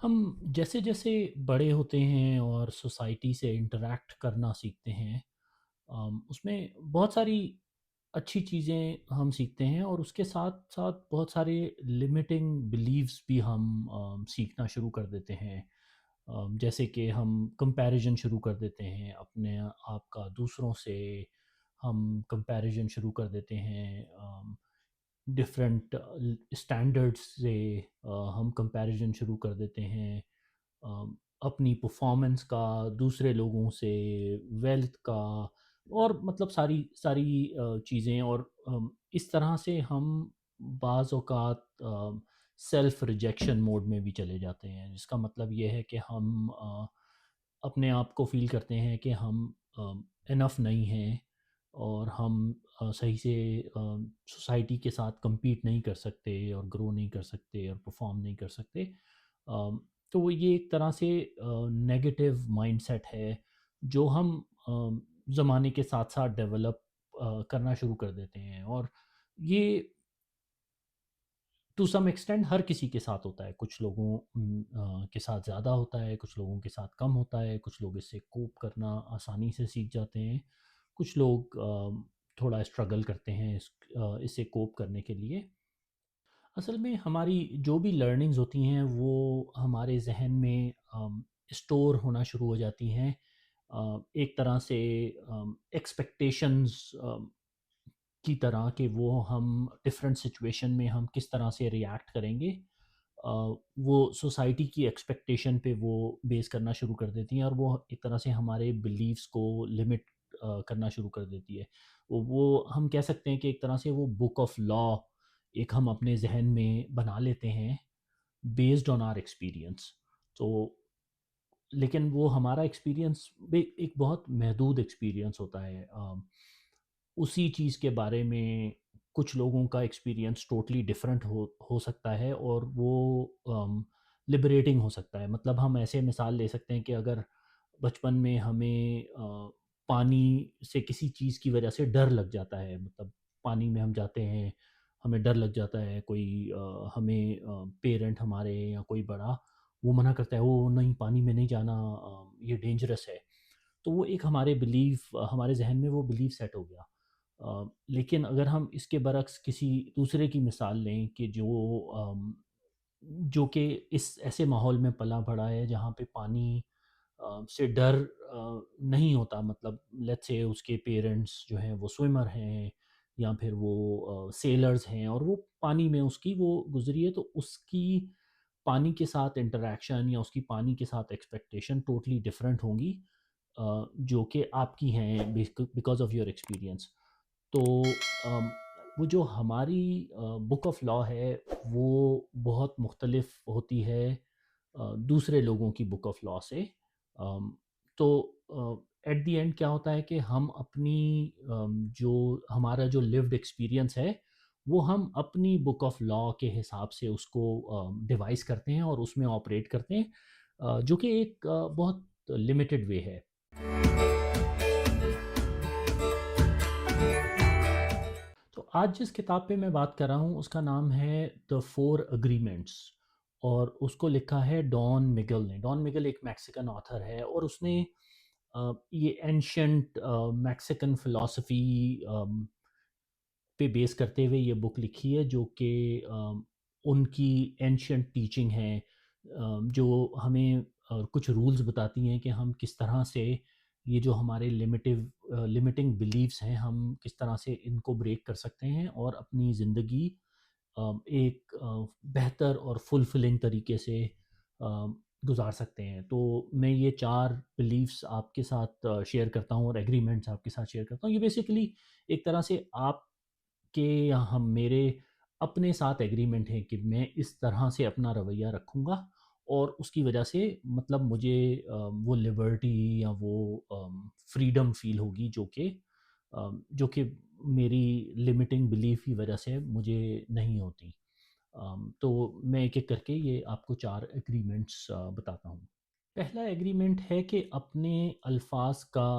ہم جیسے جیسے بڑے ہوتے ہیں اور سوسائٹی سے انٹریکٹ کرنا سیکھتے ہیں، اس میں بہت ساری اچھی چیزیں ہم سیکھتے ہیں اور اس کے ساتھ ساتھ بہت سارے لمیٹنگ بلیفس بھی ہم سیکھنا شروع کر دیتے ہیں۔ جیسے کہ ہم کمپیریزن شروع کر دیتے ہیں اپنے آپ کا دوسروں سے، ہم کمپیریزن شروع کر دیتے ہیں ڈفرینٹ اسٹینڈرڈس سے، ہم کمپیریزن شروع کر دیتے ہیں اپنی پرفارمنس کا، دوسرے لوگوں سے، ویلتھ کا، اور مطلب ساری ساری چیزیں، اور اس طرح سے ہم بعض اوقات سیلف ریجیکشن موڈ میں بھی چلے جاتے ہیں، جس کا مطلب یہ ہے کہ ہم اپنے آپ کو فیل کرتے ہیں کہ ہم انف نہیں ہیں، اور ہم صحیح سے سوسائٹی کے ساتھ کمپیٹ نہیں کر سکتے اور گرو نہیں کر سکتے اور پرفارم نہیں کر سکتے۔ آم، تو وہ یہ ایک طرح سے نیگیٹو مائنڈ سیٹ ہے جو ہم زمانے کے ساتھ ساتھ ڈیولپ کرنا شروع کر دیتے ہیں، اور یہ ٹو سم ایکسٹینٹ ہر کسی کے ساتھ ہوتا ہے۔ کچھ لوگوں کے ساتھ زیادہ ہوتا ہے، کچھ لوگوں کے ساتھ کم ہوتا ہے، کچھ لوگ اس سے کوپ کرنا آسانی سے سیکھ جاتے ہیں، کچھ لوگ تھوڑا اسٹرگل کرتے ہیں اس سے کوپ کرنے کے لیے۔ اصل میں ہماری جو بھی لرننگز ہوتی ہیں وہ ہمارے ذہن میں اسٹور ہونا شروع ہو جاتی ہیں، ایک طرح سے ایکسپیکٹیشنز کی طرح، کہ وہ ہم ڈفرینٹ سچویشن میں ہم کس طرح سے ریئیکٹ کریں گے، آ، وہ سوسائٹی کی ایکسپیکٹیشن پہ وہ بیس کرنا شروع کر دیتی ہیں، اور وہ ایک طرح سے ہمارے بلیفس کو لمٹ کرنا شروع کر دیتی ہے۔ وہ ہم کہہ سکتے ہیں کہ ایک طرح سے وہ بک آف لا ایک ہم اپنے ذہن میں بنا لیتے ہیں بیسڈ آن آر ایکسپیرئنس۔ تو لیکن وہ ہمارا ایکسپیرئنس ایک بہت محدود ایکسپیرئنس ہوتا ہے۔ اسی چیز کے بارے میں کچھ لوگوں کا ایکسپیرئنس ٹوٹلی ڈفرینٹ ہو سکتا ہے، اور وہ لبریٹنگ ہو سکتا ہے۔ مطلب ہم ایسے مثال لے سکتے ہیں کہ اگر بچپن میں ہمیں پانی سے کسی چیز کی وجہ سے ڈر لگ جاتا ہے، مطلب پانی میں ہم جاتے ہیں، ہمیں ڈر لگ جاتا ہے، کوئی ہمیں پیرنٹ ہمارے یا کوئی بڑا وہ منع کرتا ہے، وہ نہیں پانی میں نہیں جانا، یہ ڈینجرس ہے، تو وہ ایک ہمارے بلیف، ہمارے ذہن میں وہ بلیف سیٹ ہو گیا۔ لیکن اگر ہم اس کے برعکس کسی دوسرے کی مثال لیں کہ جو کہ اس ایسے ماحول میں پلا بڑھا ہے جہاں پہ پانی سے ڈر نہیں ہوتا، مطلب لیٹس سے اس کے پیرنٹس جو ہیں وہ سوئمر ہیں، یا پھر وہ سیلرز ہیں، اور وہ پانی میں اس کی وہ گزری ہے، تو اس کی پانی کے ساتھ انٹریکشن یا اس کی پانی کے ساتھ ایکسپیکٹیشن ٹوٹلی ڈفرینٹ ہوں گی جو کہ آپ کی ہیں بیکاز آف یور ایکسپیرئنس۔ تو وہ جو ہماری بک آف لا ہے وہ بہت مختلف ہوتی ہے دوسرے لوگوں کی بک آف لا سے۔ تو ایٹ دی اینڈ کیا ہوتا ہے کہ ہم اپنی جو ہمارا جو لیوڈ ایکسپیرئنس ہے وہ ہم اپنی بک آف لا کے حساب سے اس کو ڈیوائز کرتے ہیں اور اس میں آپریٹ کرتے ہیں، جو کہ ایک بہت لمیٹڈ وے ہے۔ تو آج جس کتاب پہ میں بات کر رہا ہوں اس کا نام ہے دا فور اگریمنٹس، اور اس کو لکھا ہے ڈان مگل نے۔ ڈان مگل ایک میکسیکن آتھر ہے، اور اس نے یہ اینشنٹ میکسیکن فلاسفی پہ بیس کرتے ہوئے یہ بک لکھی ہے، جو کہ ان کی اینشنٹ ٹیچنگ ہے، جو ہمیں کچھ رولز بتاتی ہیں کہ ہم کس طرح سے یہ جو ہمارے لمیٹنگ بلیفس ہیں ہم کس طرح سے ان کو بریک کر سکتے ہیں اور اپنی زندگی ایک بہتر اور فلفلنگ طریقے سے گزار سکتے ہیں۔ تو میں یہ چار بلیفس آپ کے ساتھ شیئر کرتا ہوں، اور ایگریمنٹس آپ کے ساتھ شیئر کرتا ہوں۔ یہ بیسیکلی ایک طرح سے آپ کے یا ہم میرے اپنے ساتھ ایگریمنٹ ہے کہ میں اس طرح سے اپنا رویہ رکھوں گا، اور اس کی وجہ سے مطلب مجھے وہ لبرٹی یا وہ فریڈم فیل ہوگی جو کہ میری لمیٹنگ بلیف کی وجہ سے مجھے نہیں ہوتی۔ تو میں ایک ایک کر کے یہ آپ کو چار ایگریمنٹس بتاتا ہوں۔ پہلا ایگریمنٹ ہے کہ اپنے الفاظ کا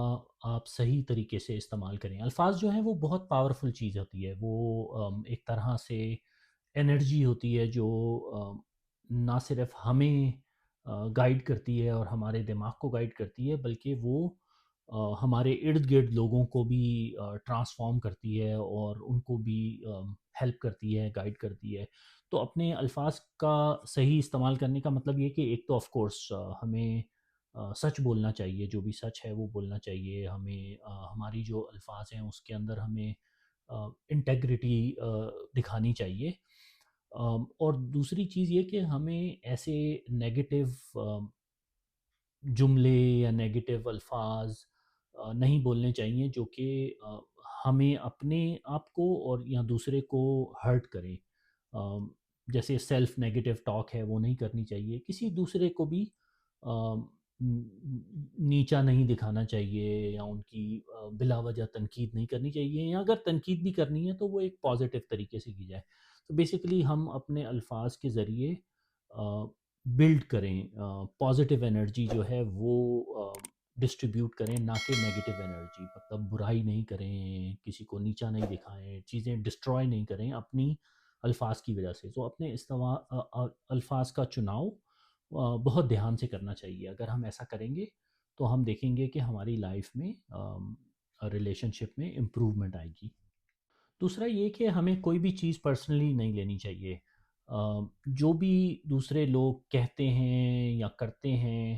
آپ صحیح طریقے سے استعمال کریں۔ الفاظ جو ہیں وہ بہت پاورفل چیز ہوتی ہے، وہ ایک طرح سے انرجی ہوتی ہے جو نہ صرف ہمیں گائیڈ کرتی ہے اور ہمارے دماغ کو گائیڈ کرتی ہے، بلکہ وہ ہمارے ارد گرد لوگوں کو بھی ٹرانسفارم کرتی ہے اور ان کو بھی ہیلپ کرتی ہے، گائیڈ کرتی ہے۔ تو اپنے الفاظ کا صحیح استعمال کرنے کا مطلب یہ کہ ایک تو آف کورس ہمیں سچ بولنا چاہیے، جو بھی سچ ہے وہ بولنا چاہیے ہمیں، ہماری جو الفاظ ہیں اس کے اندر ہمیں انٹیگریٹی دکھانی چاہیے۔ اور دوسری چیز یہ کہ ہمیں ایسے نیگیٹو جملے یا نیگیٹو الفاظ نہیں بولنے چاہیے جو کہ ہمیں اپنے آپ کو اور یا دوسرے کو ہرٹ کریں۔ آم، جیسے سیلف نیگیٹو ٹاک ہے وہ نہیں کرنی چاہیے، کسی دوسرے کو بھی آم، نیچا نہیں دکھانا چاہیے، یا ان کی بلا وجہ تنقید نہیں کرنی چاہیے، یا اگر تنقید بھی کرنی ہے تو وہ ایک پازیٹیو طریقے سے کی جائے۔ تو بیسیکلی ہم اپنے الفاظ کے ذریعے بلڈ کریں، پازیٹیو انرجی جو ہے وہ ڈسٹریبیوٹ کریں، نہ کہ نیگیٹو انرجی، مطلب برائی نہیں کریں، کسی کو نیچا نہیں دکھائیں، چیزیں ڈسٹروائے نہیں کریں اپنی الفاظ کی وجہ سے۔ تو اپنے الفاظ کا چناؤ بہت دھیان سے کرنا چاہیے۔ اگر ہم ایسا کریں گے تو ہم دیکھیں گے کہ ہماری لائف میں ریلیشن شپ میں امپروومنٹ آئے گی۔ دوسرا یہ کہ ہمیں کوئی بھی چیز پرسنلی نہیں لینی چاہیے۔ جو بھی دوسرے لوگ کہتے ہیں یا کرتے ہیں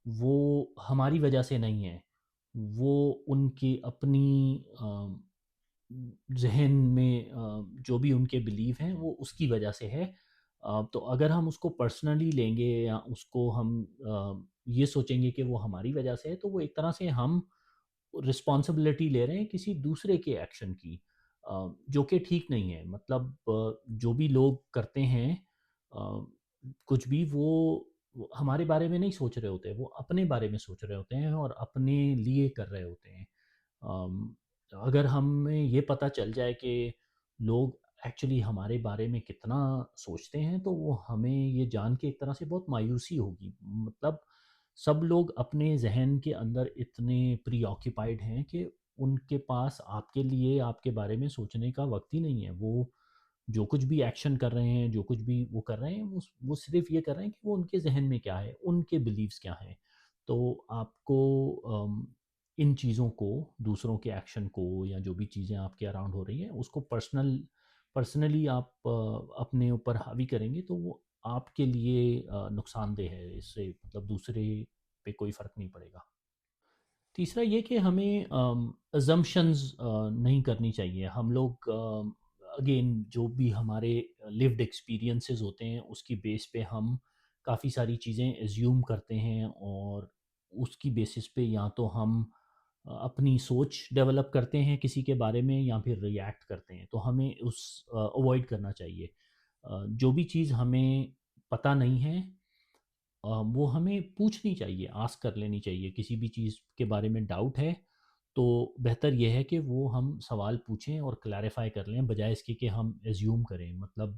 وہ ہماری وجہ سے نہیں ہے، وہ ان کی اپنی ذہن میں جو بھی ان کے بلیف ہیں وہ اس کی وجہ سے ہے۔ تو اگر ہم اس کو پرسنلی لیں گے یا اس کو ہم یہ سوچیں گے کہ وہ ہماری وجہ سے ہے، تو وہ ایک طرح سے ہم رسپانسبلٹی لے رہے ہیں کسی دوسرے کے ایکشن کی، جو کہ ٹھیک نہیں ہے۔ مطلب جو بھی لوگ کرتے ہیں کچھ بھی، وہ ہمارے بارے میں نہیں سوچ رہے ہوتے، وہ اپنے بارے میں سوچ رہے ہوتے ہیں اور اپنے لیے کر رہے ہوتے ہیں۔ آم، اگر ہمیں یہ پتہ چل جائے کہ لوگ ایکچولی ہمارے بارے میں کتنا سوچتے ہیں، تو وہ ہمیں یہ جان کے ایک طرح سے بہت مایوسی ہوگی۔ مطلب سب لوگ اپنے ذہن کے اندر اتنے پری آکیپائڈ ہیں کہ ان کے پاس آپ کے لیے، آپ کے بارے میں سوچنے کا وقت ہی نہیں ہے۔ وہ جو کچھ بھی ایکشن کر رہے ہیں، جو کچھ بھی وہ کر رہے ہیں، وہ صرف یہ کر رہے ہیں کہ وہ ان کے ذہن میں کیا ہے، ان کے بلیفس کیا ہیں۔ تو آپ کو ان چیزوں کو، دوسروں کے ایکشن کو یا جو بھی چیزیں آپ کے اراؤنڈ ہو رہی ہیں، اس کو پرسنلی آپ اپنے اوپر حاوی کریں گے تو وہ آپ کے لیے نقصان دہ ہے، اس سے مطلب دوسرے پہ کوئی فرق نہیں پڑے گا۔ تیسرا یہ کہ ہمیں ازمپشنز نہیں کرنی چاہیے۔ ہم لوگ اگین جو بھی ہمارے لیوڈ ایکسپیرینسز ہوتے ہیں اس کی بیس پہ ہم کافی ساری چیزیں ایزیوم کرتے ہیں، اور اس کی بیسس پہ یا تو ہم اپنی سوچ ڈیولپ کرتے ہیں کسی کے بارے میں یا پھر ریئیکٹ کرتے ہیں۔ تو ہمیں اس اوائڈ کرنا چاہیے۔ جو بھی چیز ہمیں پتہ نہیں ہے وہ ہمیں پوچھنی چاہیے، آسک کر لینی چاہیے۔ کسی بھی چیز کے بارے میں ڈاؤٹ ہے تو بہتر یہ ہے کہ وہ ہم سوال پوچھیں اور کلیریفائی کر لیں، بجائے اس کے کہ ہم ایزیوم کریں۔ مطلب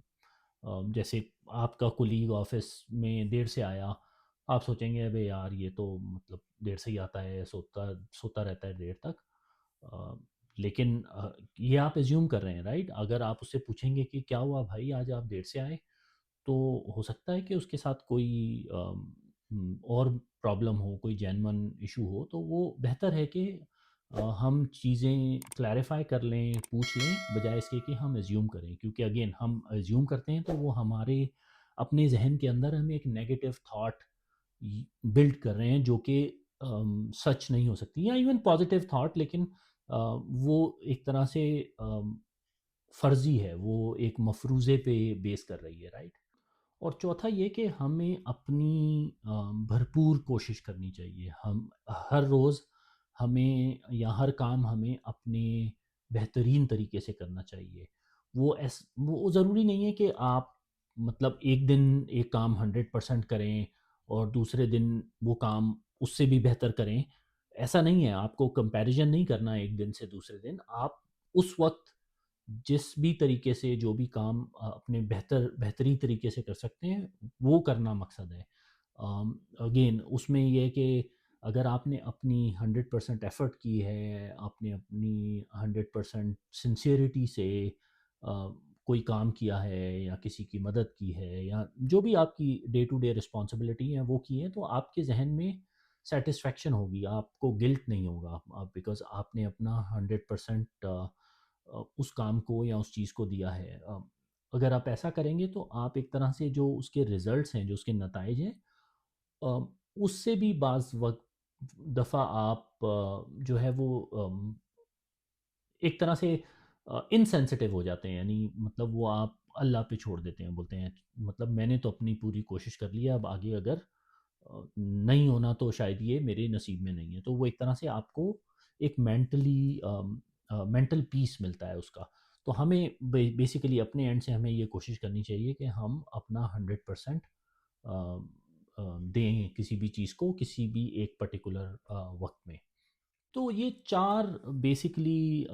جیسے آپ کا کولیگ آفس میں دیر سے آیا، آپ سوچیں گے ابے یار یہ تو مطلب دیر سے ہی آتا ہے، سوتا رہتا ہے دیر تک۔ آ، لیکن یہ آپ ایزیوم کر رہے ہیں، رائٹ؟ اگر آپ اس سے پوچھیں گے کہ کیا ہوا بھائی آج آپ دیر سے آئے، تو ہو سکتا ہے کہ اس کے ساتھ کوئی اور پرابلم ہو، کوئی جینون ایشو ہو، تو وہ بہتر ہے کہ ہم چیزیں کلیریفائی کر لیں، پوچھ لیں، بجائے اس کے کہ ہم ایزیوم کریں۔ کیونکہ اگین ہم ایزیوم کرتے ہیں تو وہ ہمارے اپنے ذہن کے اندر ہم ایک نیگیٹو تھاٹ بلڈ کر رہے ہیں جو کہ سچ نہیں ہو سکتی، یا ایون پازیٹیو تھاٹ، لیکن وہ ایک طرح سے فرضی ہے، وہ ایک مفروضے پہ بیس کر رہی ہے، رائٹ؟ اور چوتھا یہ کہ ہمیں اپنی بھرپور کوشش کرنی چاہیے۔ ہم ہر روز ہمیں یا ہر کام ہمیں اپنے بہترین طریقے سے کرنا چاہیے۔ وہ ضروری نہیں ہے کہ آپ مطلب ایک دن ایک کام 100% کریں اور دوسرے دن وہ کام اس سے بھی بہتر کریں۔ ایسا نہیں ہے، آپ کو کمپیریزن نہیں کرنا ایک دن سے دوسرے دن۔ آپ اس وقت جس بھی طریقے سے جو بھی کام اپنے بہتری طریقے سے کر سکتے ہیں وہ کرنا مقصد ہے۔ اگین اس میں یہ ہے کہ اگر آپ نے اپنی 100% ایفرٹ کی ہے، آپ نے اپنی 100% سنسیئرٹی سے کوئی کام کیا ہے یا کسی کی مدد کی ہے یا جو بھی آپ کی ڈے ٹو ڈے رسپانسبلٹی ہیں وہ کی ہیں، تو آپ کے ذہن میں سیٹسفیکشن ہوگی، آپ کو گلٹ نہیں ہوگا، بیکاز آپ نے اپنا 100% اس کام کو یا اس چیز کو دیا ہے۔ اگر آپ ایسا کریں گے تو آپ ایک طرح سے جو اس کے ریزلٹس ہیں، جو اس کے نتائج ہیں، اس سے بھی بعض وقت دفعہ آپ جو ہے وہ ایک طرح سے انسینسٹیو ہو جاتے ہیں، یعنی مطلب وہ آپ اللہ پہ چھوڑ دیتے ہیں، بولتے ہیں مطلب میں نے تو اپنی پوری کوشش کر لی ہے، اب آگے اگر نہیں ہونا تو شاید یہ میرے نصیب میں نہیں ہے، تو وہ ایک طرح سے آپ کو ایک مینٹل پیس ملتا ہے اس کا۔ تو ہمیں بیسیکلی اپنے اینڈ سے ہمیں یہ کوشش کرنی چاہیے کہ ہم اپنا 100% دیں کسی بھی چیز کو کسی بھی ایک پرٹیکولر وقت میں۔ تو یہ 4 بیسکلی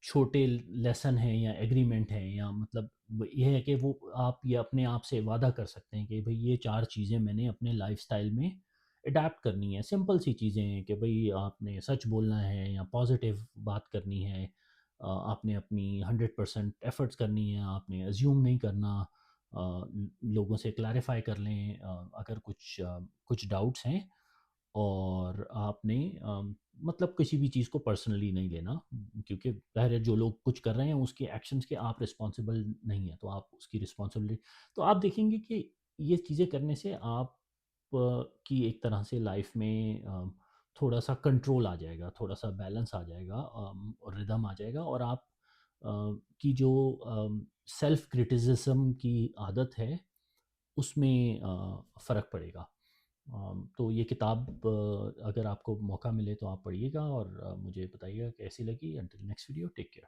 چھوٹے لیسن ہیں یا ایگریمنٹ ہیں، یا مطلب یہ ہے کہ وہ آپ یہ اپنے آپ سے وعدہ کر سکتے ہیں کہ بھئی یہ 4 چیزیں میں نے اپنے لائف سٹائل میں اڈیپٹ کرنی ہے۔ سمپل سی چیزیں ہیں کہ بھئی آپ نے سچ بولنا ہے یا پازیٹیو بات کرنی ہے، آپ نے اپنی 100% ایفرٹس کرنی ہے، آپ نے ایزیوم نہیں کرنا، لوگوں سے کلیریفائی کر لیں اگر کچھ ڈاؤٹس ہیں، اور آپ نے مطلب کسی بھی چیز کو پرسنلی نہیں لینا، کیونکہ ظاہر ہے جو لوگ کچھ کر رہے ہیں اس کے ایکشنز کے آپ رسپانسبل نہیں ہیں، تو آپ اس کی رسپانسبلٹی، تو آپ دیکھیں گے کہ یہ چیزیں کرنے سے آپ کی ایک طرح سے لائف میں تھوڑا سا کنٹرول آ جائے گا، تھوڑا سا بیلنس آ جائے گا، اور ردم آ جائے گا، اور آپ کی جو سیلف کرٹیسزم کی عادت ہے اس میں فرق پڑے گا۔ تو یہ کتاب اگر آپ کو موقع ملے تو آپ پڑھیے گا، اور مجھے بتائیے گا کیسی لگی۔ Until next video, take care.